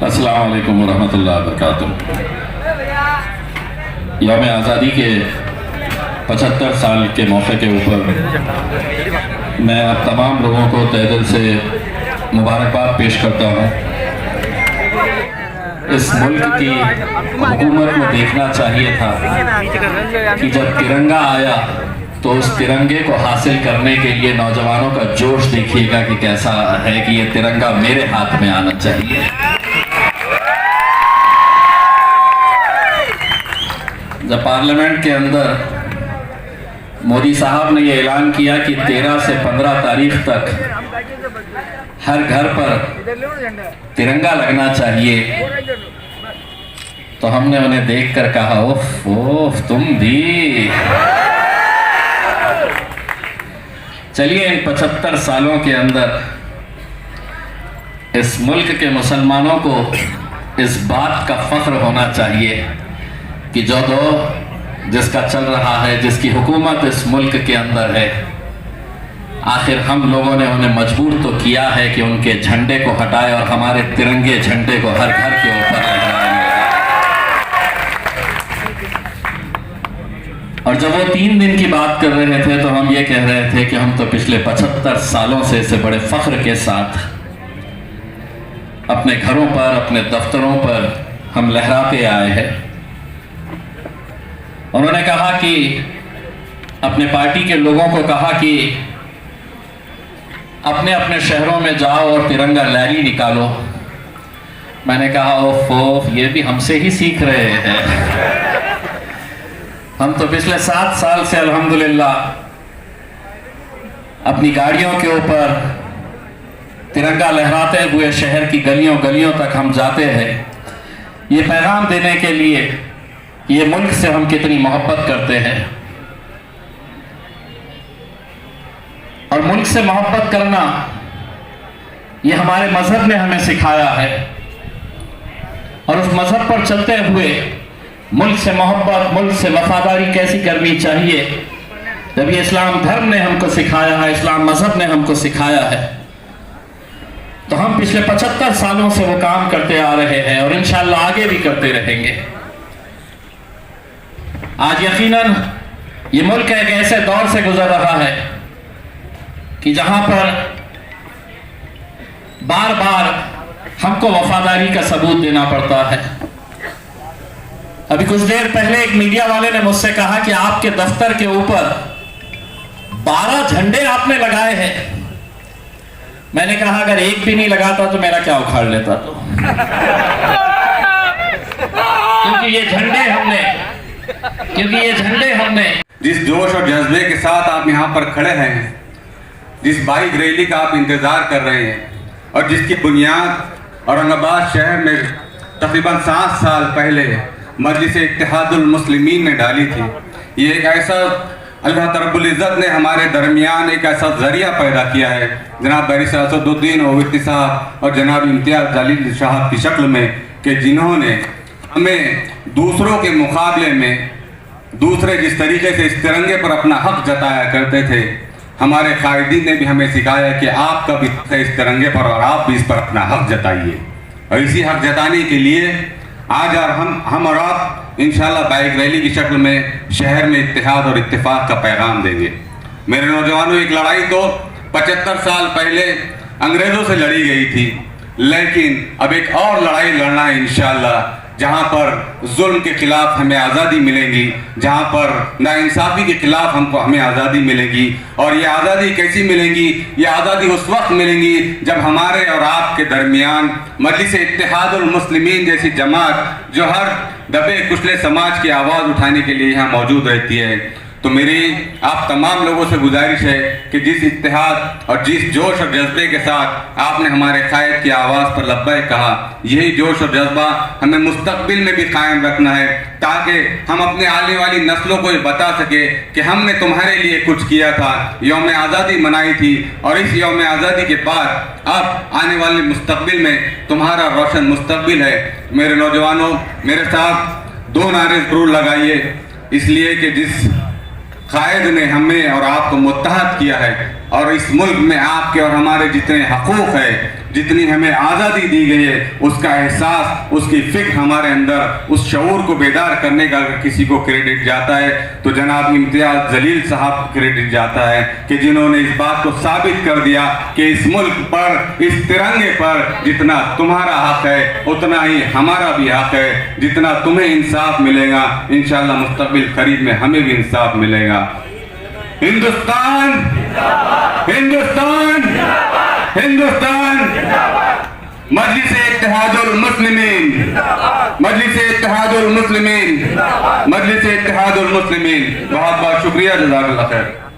अस्सलाम वालेकुम वरहमतुल्लाहि वबरकातुहू। यौम आज़ादी के 75 साल के मौके के ऊपर मैं आप तमाम लोगों को तहे दिल से मुबारकबाद पेश करता हूँ। इस मुल्क की हुकूमत को देखना चाहिए था कि जब तिरंगा आया तो उस तिरंगे को हासिल करने के लिए नौजवानों का जोश देखिएगा कि कैसा है कि ये तिरंगा मेरे हाथ में आना चाहिए। जब पार्लियामेंट के अंदर मोदी साहब ने ये ऐलान किया कि 13 से 15 तारीख तक हर घर पर तिरंगा लगना चाहिए, तो हमने उन्हें देखकर कहा उफ उफ तुम भी। चलिए, इन 75 सालों के अंदर इस मुल्क के मुसलमानों को इस बात का फख्र होना चाहिए कि जो दौर जिसका चल रहा है, जिसकी हुकूमत इस मुल्क के अंदर है, आखिर हम लोगों ने उन्हें मजबूर तो किया है कि उनके झंडे को हटाए और हमारे तिरंगे झंडे को हर घर के ऊपर लहराएं। और जब वो 3 दिन की बात कर रहे थे तो हम ये कह रहे थे कि हम तो पिछले 75 सालों से इसे बड़े फख्र के साथ अपने घरों पर, अपने दफ्तरों पर हम लहराते आए हैं। उन्होंने कहा कि अपने पार्टी के लोगों को कहा कि अपने अपने शहरों में जाओ और तिरंगा रैली निकालो। मैंने कहा ओफ ये भी हमसे ही सीख रहे हैं। हम तो पिछले 7 साल से अल्हम्दुलिल्लाह अपनी गाड़ियों के ऊपर तिरंगा लहराते हुए शहर की गलियों गलियों तक हम जाते हैं, ये पैगाम देने के लिए ये मुल्क से हम कितनी मोहब्बत करते हैं। और मुल्क से मोहब्बत करना ये हमारे मजहब ने हमें सिखाया है, और उस मजहब पर चलते हुए मुल्क से मोहब्बत, मुल्क से वफादारी कैसी करनी चाहिए, जब ये इस्लाम धर्म ने हमको सिखाया है, इस्लाम मजहब ने हमको सिखाया है, तो हम पिछले 75 सालों से वो काम करते आ रहे हैं और इंशाअल्लाह आगे भी करते रहेंगे। आज यकीनन ये मुल्क एक ऐसे दौर से गुजर रहा है कि जहां पर बार बार हमको वफादारी का सबूत देना पड़ता है। अभी कुछ देर पहले एक मीडिया वाले ने मुझसे कहा कि आपके दफ्तर के ऊपर 12 झंडे आपने लगाए हैं। मैंने कहा अगर एक भी नहीं लगाता तो मेरा क्या उखाड़ लेता तो। क्योंकि ये झंडे हमने जिस जोश और जज्बे के साथ आप यहाँ पर खड़े हैं, जिस बाइक रैली का आप इंतजार कर रहे हैं और जिसकी बुनियाद औरंगाबाद शहर में तकरीबन 7 साल पहले मजलिस इत्तेहादुल मुस्लिमीन ने डाली थी, ये एक ऐसा अल्लाह रब्बुल इज़्ज़त ने हमारे दरमियान एक ऐसा जरिया पैदा किया है जनाब बैरिस्टर असदुद्दीन ओवैसी साहब और जनाब इम्तियाज़ जलील साहब की शक्ल में, कि जिन्होंने हमें दूसरों के मुकाबले में दूसरे जिस तरीके से इस तिरंगे पर अपना हक जताया करते थे, हमारे कायदीन ने भी हमें सिखाया कि आपका भी हक है इस तिरंगे पर और आप भी इस पर अपना हक जताइए। और इसी हक जताने के लिए आज और हम और आप इंशाल्लाह बाइक रैली की शक्ल में शहर में इत्तेहाद और इत्तेफाक का पैगाम देंगे। मेरे नौजवानों, एक लड़ाई तो 75 साल पहले अंग्रेज़ों से लड़ी गई थी, लेकिन अब एक और लड़ाई लड़ना है इंशाल्लाह, जहाँ पर जुल्म के खिलाफ हमें आज़ादी मिलेगी, जहाँ पर नाइंसाफ़ी के खिलाफ हमें आज़ादी मिलेगी। और ये आज़ादी कैसी मिलेगी? ये आज़ादी उस वक्त मिलेगी जब हमारे और आपके दरमियान मजलिस इत्तेहादुल मुस्लिमीन जैसी जमात, जो हर दबे कुचले समाज की आवाज़ उठाने के लिए यहाँ मौजूद रहती है। तो मेरी आप तमाम लोगों से गुजारिश है कि जिस इत्तेहाद और जिस जोश और जज्बे के साथ आपने हमारे कायद की आवाज़ पर लब्बैक कहा, यही जोश और जज्बा हमें मुस्तकबिल में भी कायम रखना है, ताकि हम अपने आने वाली नस्लों को ये बता सके कि हमने तुम्हारे लिए कुछ किया था, यौम आज़ादी मनाई थी, और इस यौम आज़ादी के बाद अब आने वाले मुस्तकबिल में तुम्हारा रोशन मुस्तकबिल है। मेरे नौजवानों, मेरे साथ 2 नारे ज़रूर लगाइए, इसलिए कि जिस कायद ने हमें और आपको मुत्तहद किया है और इस मुल्क में आपके और हमारे जितने हकूक़ है, जितनी हमें आज़ादी दी गई है, उसका एहसास, उसकी फ़िक्र हमारे अंदर, उस शऊर को बेदार करने का अगर किसी को क्रेडिट जाता है तो जनाब इम्तियाज़ जलील साहब को क्रेडिट जाता है कि जिन्होंने इस बात को साबित कर दिया कि इस मुल्क पर, इस तिरंगे पर जितना तुम्हारा हक है उतना ही हमारा भी हक है। जितना तुम्हें इंसाफ मिलेगा इंशाअल्लाह मुस्तक़बिल करीब में हमें भी इंसाफ मिलेगा। हिंदुस्तान, हिंदुस्तान, हिंदुस्तान। मजलिस-ए-इत्तेहादुल मुस्लिमीन, मजलिस-ए-इत्तेहादुल मुस्लिमीन, मजलिस-ए-इत्तेहादुल मुस्लिमीन। बहुत बहुत शुक्रिया, जज़ाकल्लाह खैर।